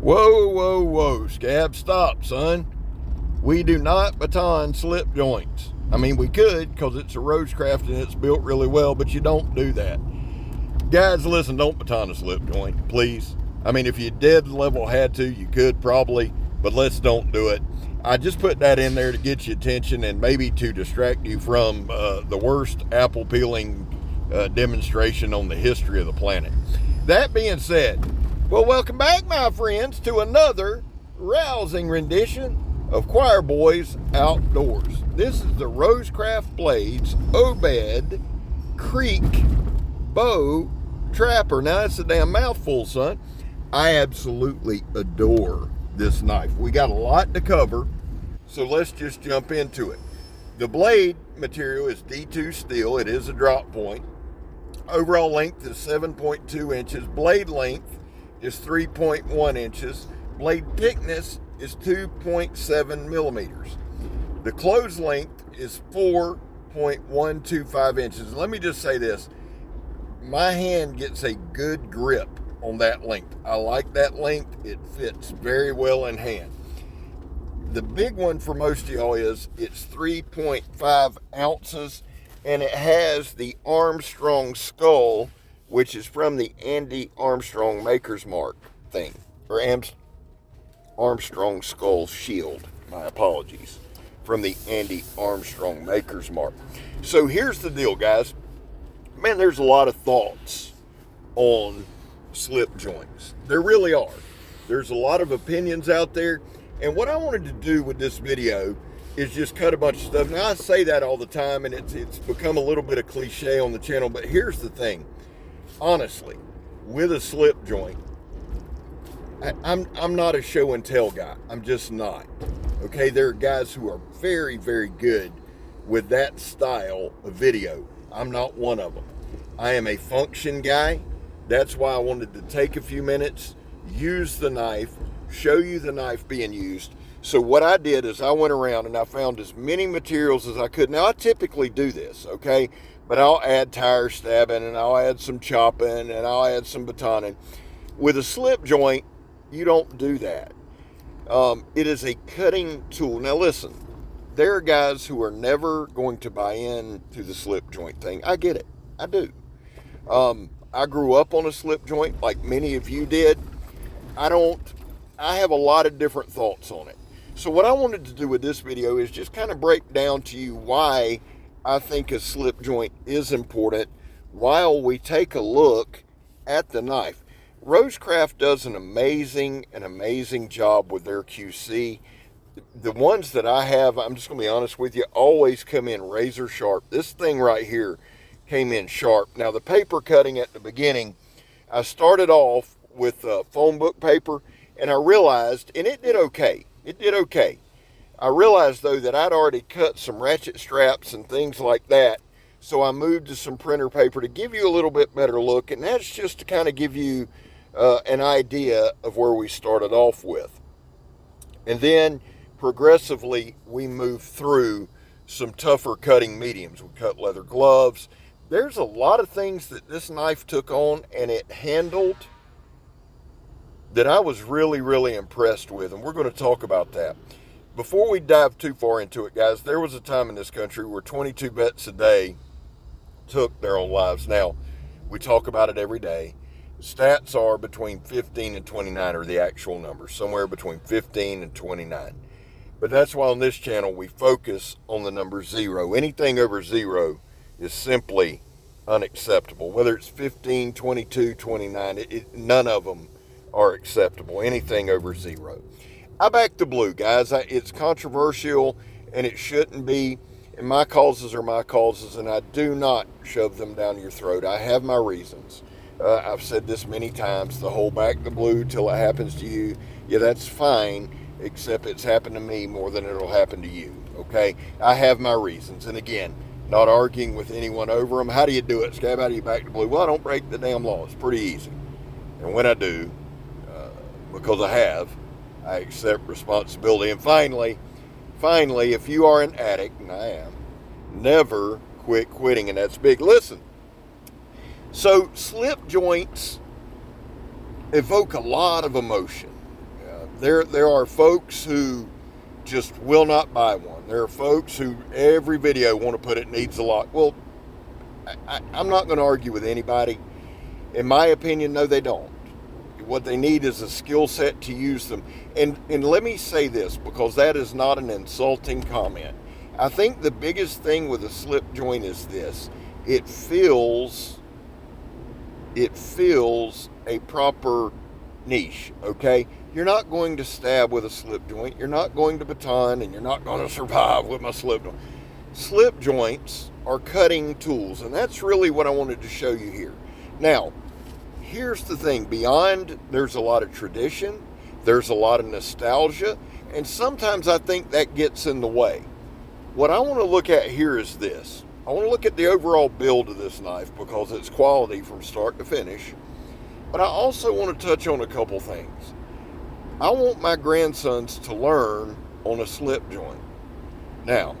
Whoa, whoa, whoa, Scab, stop, son. We do not baton slip joints. I mean, we could because it's a Rosecraft and it's built really well, but you don't do that. Guys, listen, don't baton a slip joint, please. I mean, if you dead level had to, you could probably, but let's don't do it. I just put that in there to get your attention and maybe to distract you from the worst apple peeling demonstration on the history of the planet. That being said, well, welcome back, my friends, to another rousing rendition of Choir Boys Outdoors. This is the Rosecraft Blades OBED Creek Bow Trapper. Now, that's a damn mouthful, son. I absolutely adore this knife. We got a lot to cover, so let's just jump into it. The blade material is D2 steel. It is a drop point. Overall length is 7.2 inches. Blade length is 3.1 inches. Blade thickness is 2.7 millimeters. The close length is 4.125 inches. Let me just say this. My hand gets a good grip on that length. I like that length. It fits very well in hand. The big one for most of y'all is it's 3.5 ounces, and it has the Armstrong skull, which is from the Andy Armstrong Maker's Mark thing, or Armstrong skull shield. My apologies. From the Andy Armstrong Maker's Mark. So here's the deal, guys. Man, there's a lot of thoughts on slip joints. There really are. There's a lot of opinions out there. And what I wanted to do with this video is just cut a bunch of stuff. Now, I say that all the time, and it's become a little bit of cliche on the channel, but here's the thing. Honestly, with a slip joint, I'm not a show and tell guy. I'm just not. Okay, there are guys who are very, very good with that style of video. I'm not one of them. I am a function guy. That's why I wanted to take a few minutes, use the knife, show you the knife being used. So what I did is I went around and I found as many materials as I could. Now, I typically do this, okay? But I'll add tire stabbing, and I'll add some chopping, and I'll add some batoning. With a slip joint, you don't do that. It is a cutting tool. Now, listen, there are guys who are never going to buy into the slip joint thing. I get it. I do. I grew up on a slip joint like many of you did. I have a lot of different thoughts on it. So what I wanted to do with this video is just kind of break down to you why I think a slip joint is important while we take a look at the knife. Rosecraft does an amazing job with their QC. The ones that I have, I'm just going to be honest with you, always come in razor sharp. This thing right here came in sharp. Now, the paper cutting at the beginning, I started off with phone book paper, and I realized, and it did okay. It did okay. I realized, though, that I'd already cut some ratchet straps and things like that, so I moved to some printer paper to give you a little bit better look, and that's just to kind of give you an idea of where we started off with. And then, progressively, we moved through some tougher cutting mediums. We cut leather gloves. There's a lot of things that this knife took on and it handled that I was really, really impressed with, and we're going to talk about that. Before we dive too far into it, guys, there was a time in this country where 22 vets a day took their own lives. Now, we talk about it every day. Stats are between 15 and 29 are the actual numbers, somewhere between 15 and 29. But that's why on this channel we focus on the number 0. Anything over 0 is simply unacceptable. Whether it's 15, 22, 29, none of them are acceptable. Anything over 0. I back the blue, guys. It's controversial, and it shouldn't be. And my causes are my causes, and I do not shove them down your throat. I have my reasons. I've said this many times. The whole back the blue till it happens to you. Yeah, that's fine, except it's happened to me more than it'll happen to you. Okay? I have my reasons. And again, not arguing with anyone over them. How do you do it, Scab? How do you back the blue? Well, I don't break the damn law. It's pretty easy. And when I do, because I accept responsibility. And finally, if you are an addict, and I am, never quit quitting, and that's big. Listen, so slip joints evoke a lot of emotion. There are folks who just will not buy one. There are folks who every video want to put it needs a lock. Well, I'm not going to argue with anybody. In my opinion, no, they don't. What they need is a skill set to use them. And let me say this, because that is not an insulting comment. I think the biggest thing with a slip joint is this. It fills a proper niche, okay? You're not going to stab with a slip joint. You're not going to baton, and you're not going to survive with my slip joint. Slip joints are cutting tools, and that's really what I wanted to show you here. Now, here's the thing. Beyond, there's a lot of tradition, there's a lot of nostalgia, and sometimes I think that gets in the way. What I want to look at here is this. I want to look at the overall build of this knife because it's quality from start to finish. But I also want to touch on a couple things. I want my grandsons to learn on a slip joint. Now,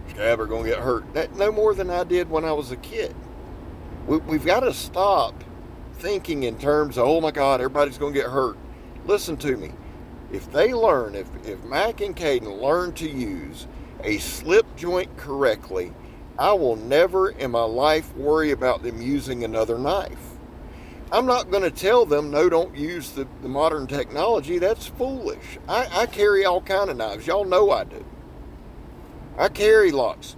scab are going to get hurt. That no more than I did when I was a kid. We've got to stop thinking in terms of, oh my God, everybody's going to get hurt. Listen to me. If they learn, if Mac and Caden learn to use a slip joint correctly, I will never in my life worry about them using another knife. I'm not going to tell them, no, don't use the modern technology. That's foolish. I carry all kind of knives. Y'all know I do. I carry lots.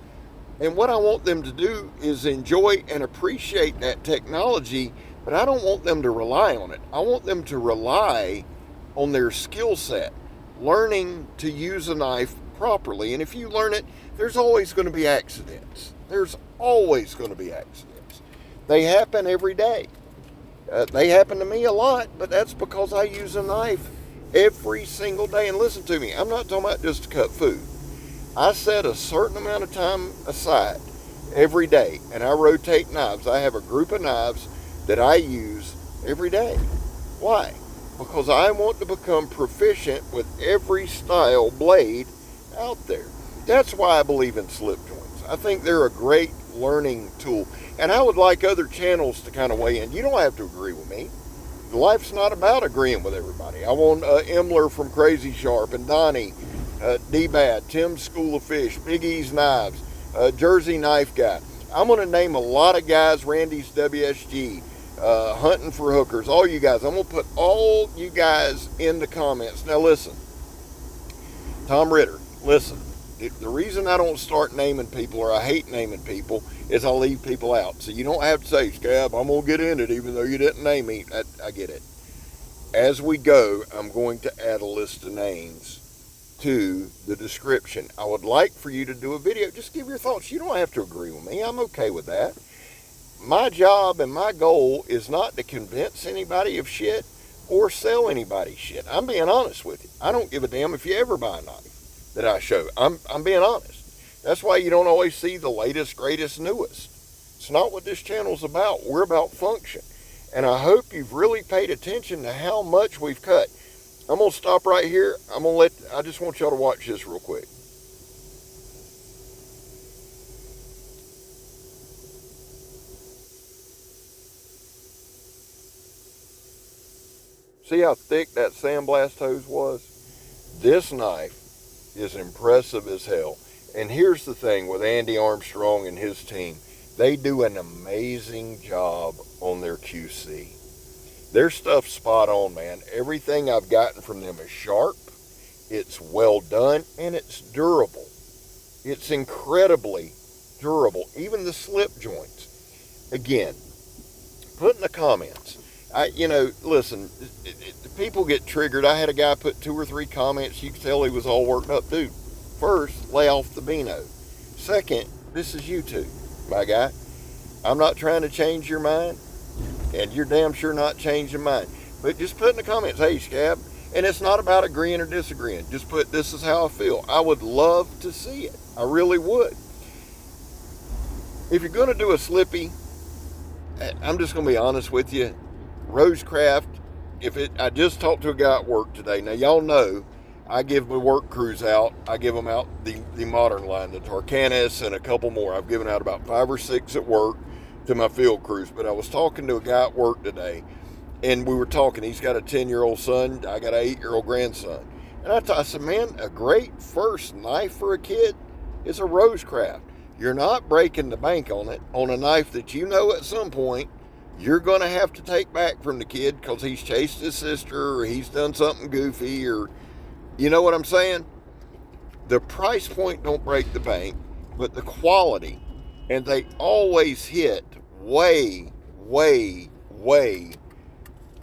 And what I want them to do is enjoy and appreciate that technology, but I don't want them to rely on it. I want them to rely on their skill set, learning to use a knife properly. And if you learn it, there's always going to be accidents. There's always going to be accidents. They happen every day. They happen to me a lot, but that's because I use a knife every single day. And listen to me, I'm not talking about just to cut food. I set a certain amount of time aside every day, and I rotate knives. I have a group of knives that I use every day. Why? Because I want to become proficient with every style blade out there. That's why I believe in slip joints. I think they're a great learning tool. And I would like other channels to kind of weigh in. You don't have to agree with me. Life's not about agreeing with everybody. I want Emler from Crazy Sharp and Donnie, D-Bad, Tim's School of Fish, Big E's Knives, Jersey Knife Guy. I'm going to name a lot of guys, Randy's WSG, Hunting for Hookers, all you guys. I'm going to put all you guys in the comments. Now listen, Tom Ritter, listen. The reason I don't start naming people, or I hate naming people, is I'll leave people out. So you don't have to say, Scab, I'm going to get in it even though you didn't name me. I get it. As we go, I'm going to add a list of names to the description. I would like for you to do a video. Just give your thoughts. You don't have to agree with me. I'm okay with that. My job and my goal is not to convince anybody of shit or sell anybody shit. I'm being honest with you. I don't give a damn if you ever buy a knife that I show. I'm being honest. That's why you don't always see the latest, greatest, newest. It's not what this channel's about. We're about function. And I hope you've really paid attention to how much we've cut. I'm going to stop right here. I just want y'all to watch this real quick. See how thick that sandblast hose was? This knife is impressive as hell. And here's the thing with Andy Armstrong and his team. They do an amazing job on their QC. Their stuff's spot on, man. Everything I've gotten from them is sharp, it's well done, and it's durable. It's incredibly durable. Even the slip joints. Again, put in the comments. Listen, people get triggered. I had a guy put 2 or 3 comments. You could tell he was all worked up. Dude, first, lay off the Beano. Second, this is YouTube, my guy. I'm not trying to change your mind, and you're damn sure not changing mine. But just put in the comments, hey, Scab. And it's not about agreeing or disagreeing. Just put, this is how I feel. I would love to see it. I really would. If you're going to do a slippy, I'm just going to be honest with you. Rosecraft, I just talked to a guy at work today. Now, y'all know I give my work crews out. I give them out the modern line, the Tarkanis and a couple more. I've given out about 5 or 6 at work to my field crews. But I was talking to a guy at work today, And we were talking, he's got a 10-year-old son, I got an 8-year-old grandson. And I said, man, a great first knife for a kid is a Rosecraft. You're not breaking the bank on it, on a knife that you know at some point you're going to have to take back from the kid because he's chased his sister or he's done something goofy, or, you know what I'm saying? The price point don't break the bank, but the quality. And they always hit way, way, way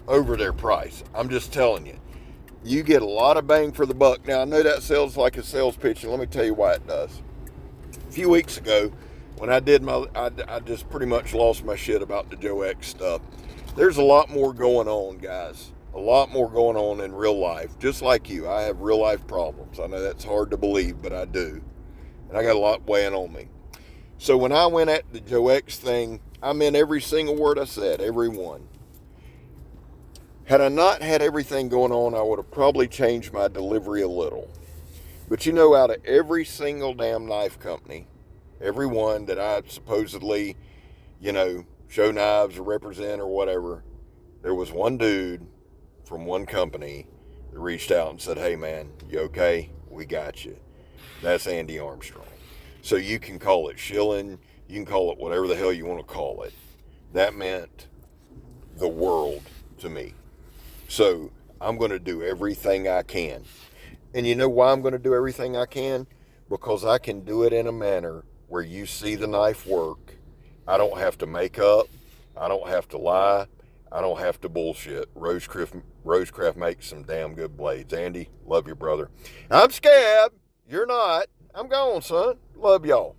over their price. I'm just telling you. You get a lot of bang for the buck. Now, I know that sounds like a sales pitch, and let me tell you why it does. A few weeks ago, when I did I just pretty much lost my shit about the Joe X stuff. There's a lot more going on, guys. A lot more going on in real life. Just like you, I have real life problems. I know that's hard to believe, but I do. And I got a lot weighing on me. So when I went at the Joe X thing, I meant every single word I said, every one. Had I not had everything going on, I would have probably changed my delivery a little. But you know, out of every single damn knife company, every one that I supposedly, you know, show knives or represent or whatever, there was one dude from one company that reached out and said, hey man, you okay? We got you. That's Andy Armstrong. So you can call it shilling, you can call it whatever the hell you want to call it. That meant the world to me. So I'm going to do everything I can. And you know why I'm going to do everything I can? Because I can do it in a manner where you see the knife work. I don't have to make up. I don't have to lie. I don't have to bullshit. Rosecraft makes some damn good blades. Andy, love you, brother. I'm Scab. You're not. I'm gone, son. Love y'all.